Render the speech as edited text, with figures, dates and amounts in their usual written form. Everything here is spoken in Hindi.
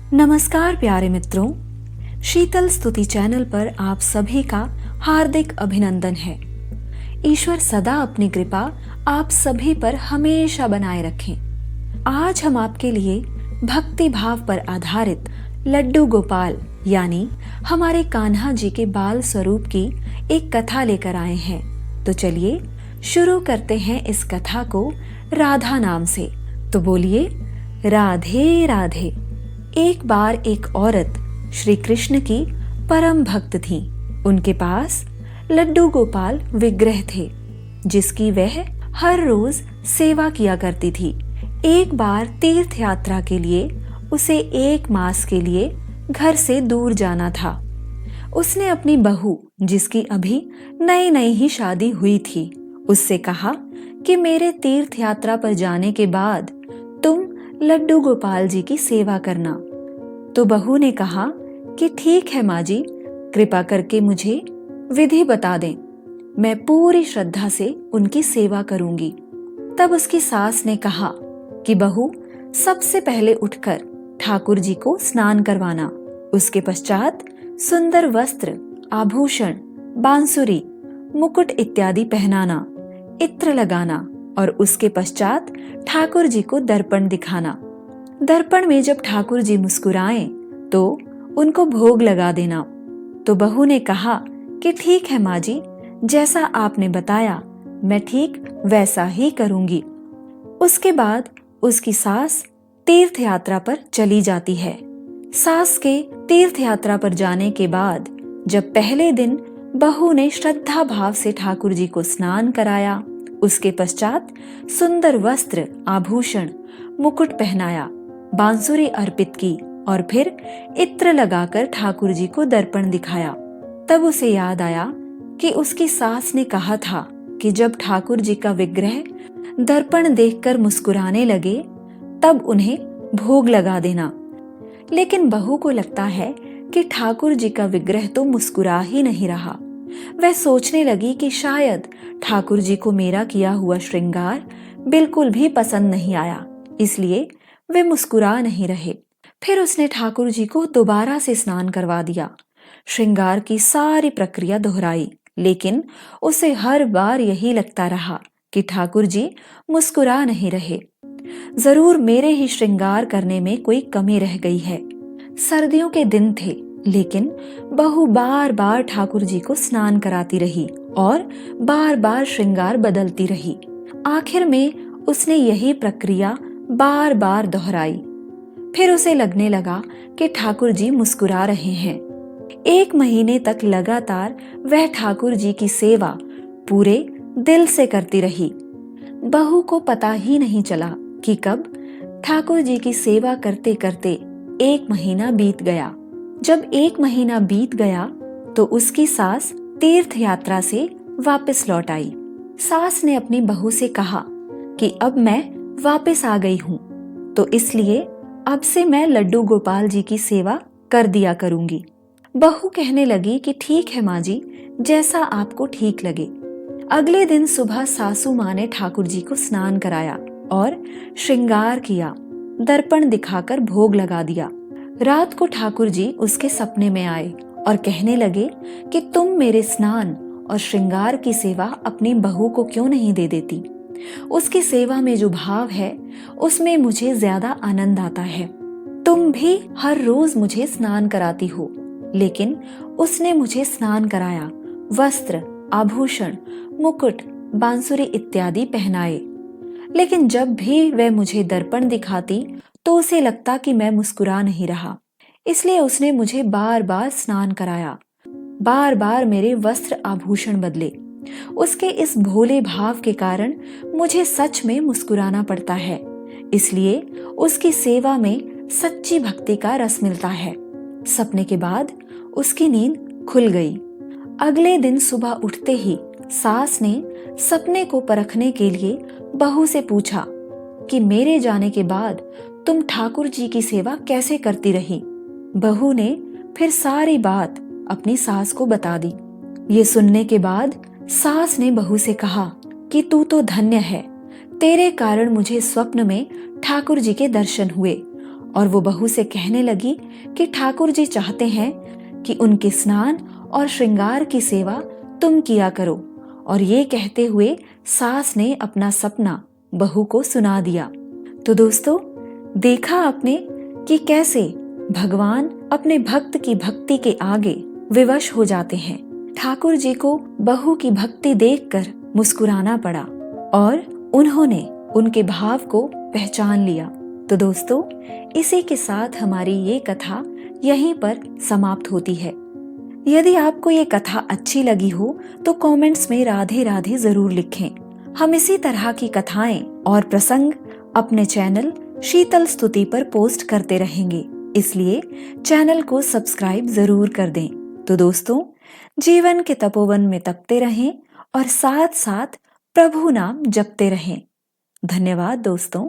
नमस्कार प्यारे मित्रों, शीतल स्तुति चैनल पर आप सभी का हार्दिक अभिनंदन है। ईश्वर सदा अपनी कृपा आप सभी पर हमेशा बनाए रखें। आज हम आपके लिए भक्ति भाव पर आधारित लड्डू गोपाल यानी हमारे कान्हा जी के बाल स्वरूप की एक कथा लेकर आए हैं। तो चलिए शुरू करते हैं इस कथा को राधा नाम से। तो बोलिए राधे राधे। एक बार एक औरत श्री कृष्ण की परम भक्त थी। उनके पास लड्डू गोपाल विग्रह थे जिसकी वह हर रोज सेवा किया करती थी। एक बार तीर्थ यात्रा के लिए उसे 1 मास के लिए घर से दूर जाना था। उसने अपनी बहू, जिसकी अभी नई नई ही शादी हुई थी, उससे कहा कि मेरे तीर्थ यात्रा पर जाने के बाद तुम लड्डू गोपाल जी की सेवा करना। तो बहू ने कहा कि ठीक है माँ जी, कृपा करके मुझे विधि बता दें, मैं पूरी श्रद्धा से उनकी सेवा करूंगी। तब उसकी सास ने कहा कि बहू, सबसे पहले उठकर ठाकुर जी को स्नान करवाना, उसके पश्चात सुंदर वस्त्र, आभूषण, बांसुरी, मुकुट इत्यादि पहनाना, इत्र लगाना और उसके पश्चात ठाकुर जी को दर्पण दिखाना। दर्पण में जब ठाकुर जी मुस्कुराएं तो उनको भोग लगा देना। तो बहू ने कहा कि ठीक है माँ जी, जैसा आपने बताया मैं ठीक वैसा ही करूंगी। उसके बाद उसकी सास तीर्थ यात्रा पर चली जाती है। सास के तीर्थ यात्रा पर जाने के बाद जब पहले दिन बहू ने श्रद्धा भाव से ठाकुर जी को स्नान कराया, उसके पश्चात सुंदर वस्त्र, आभूषण, मुकुट पहनाया, बांसुरी अर्पित की और फिर इत्र लगाकर ठाकुर जी को दर्पण दिखाया, तब उसे याद आया कि उसकी सास ने कहा था कि जब ठाकुर जी का विग्रह दर्पण देखकर मुस्कुराने लगे तब उन्हें भोग लगा देना। लेकिन बहू को लगता है कि ठाकुर जी का विग्रह तो मुस्कुरा ही नहीं रहा। वह सोचने लगी कि शायद ठाकुर जी को मेरा किया हुआ श्रृंगार बिल्कुल भी पसंद नहीं आया, इसलिए वे मुस्कुरा नहीं रहे। फिर उसने ठाकुर जी को दोबारा से स्नान करवा दिया, श्रृंगार की सारी प्रक्रिया दोहराई, लेकिन उसे हर बार यही लगता रहा कि ठाकुर जी मुस्कुरा नहीं रहे। जरूर मेरे ही श्रृंगार करने में कोई कमी रह गई है। सर्दियों के दिन थे, लेकिन बहू बार बार ठाकुर जी को स्नान कराती रही और बार बार श्रृंगार बदलती रही। आखिर में उसने यही प्रक्रिया बार बार दोहराई। फिर उसे लगने लगा कि ठाकुर जी मुस्कुरा रहे हैं। 1 महीने तक लगातार वह ठाकुर जी की सेवा पूरे दिल से करती रही। बहू को पता ही नहीं चला कि कब ठाकुर जी की सेवा करते करते 1 महीना बीत गया। जब 1 महीना बीत गया तो उसकी सास तीर्थ यात्रा से वापस लौट आई। सास ने अपनी बहू से कहा कि अब मैं वापस आ गई हूँ, तो इसलिए अब से मैं लड्डू गोपाल जी की सेवा कर दिया करूंगी। बहू कहने लगी कि ठीक है माँ जी, जैसा आपको ठीक लगे। अगले दिन सुबह सासू माँ ने ठाकुर जी को स्नान कराया और श्रृंगार किया, दर्पण दिखाकर भोग लगा दिया। रात को ठाकुर जी उसके सपने में आए और कहने लगे कि तुम मेरे स्नान और श्रृंगार की सेवा अपनी बहू को क्यों नहीं दे देती। उसकी सेवा में जो भाव है उसमें मुझे ज्यादा आनंद आता है। तुम भी हर रोज मुझे स्नान कराती हो, लेकिन उसने मुझे स्नान कराया, वस्त्र, आभूषण, मुकुट, बांसुरी इत्यादि पहनाए, लेकिन जब भी वह मुझे दर्पण दिखाती तो उसे लगता कि मैं मुस्कुरा नहीं रहा, इसलिए उसने मुझे बार बार स्नान कराया, बार बार मेरे वस्त्र आभूषण बदले। उसके इस भोले भाव के कारण मुझे सच में मुस्कुराना पड़ता है, इसलिए उसकी सेवा में सच्ची भक्ति का रस मिलता है। सपने के बाद उसकी नींद खुल गई। अगले दिन सुबह उठते ही सास ने सपने को परखने के लिए बहू से पूछा कि मेरे जाने के बाद तुम ठाकुर जी की सेवा कैसे करती रही। बहू ने फिर सारी बात अपनी सास को बता दी। ये सुनने के बाद सास ने बहू से कहा कि तू तो धन्य है, तेरे कारण मुझे स्वप्न में ठाकुर जी के दर्शन हुए और वो बहू से कहने लगी कि ठाकुर जी चाहते हैं कि उनके स्नान और श्रृंगार की सेवा तुम किया करो। और ये कहते हुए सास ने अपना सपना बहू को सुना दिया। तो दोस्तों, देखा आपने कि कैसे भगवान अपने भक्त की भक्ति के आगे विवश हो जाते हैं। ठाकुर जी को बहू की भक्ति देखकर मुस्कुराना पड़ा और उन्होंने उनके भाव को पहचान लिया। तो दोस्तों, इसी के साथ हमारी ये कथा यहीं पर समाप्त होती है। यदि आपको ये कथा अच्छी लगी हो तो कमेंट्स में राधे राधे जरूर लिखें। हम इसी तरह की कथाएं और प्रसंग अपने चैनल शीतल स्तुति पर पोस्ट करते रहेंगे, इसलिए चैनल को सब्सक्राइब जरूर कर दें। तो दोस्तों, जीवन के तपोवन में तपते रहें और साथ साथ प्रभु नाम जपते रहें। धन्यवाद दोस्तों।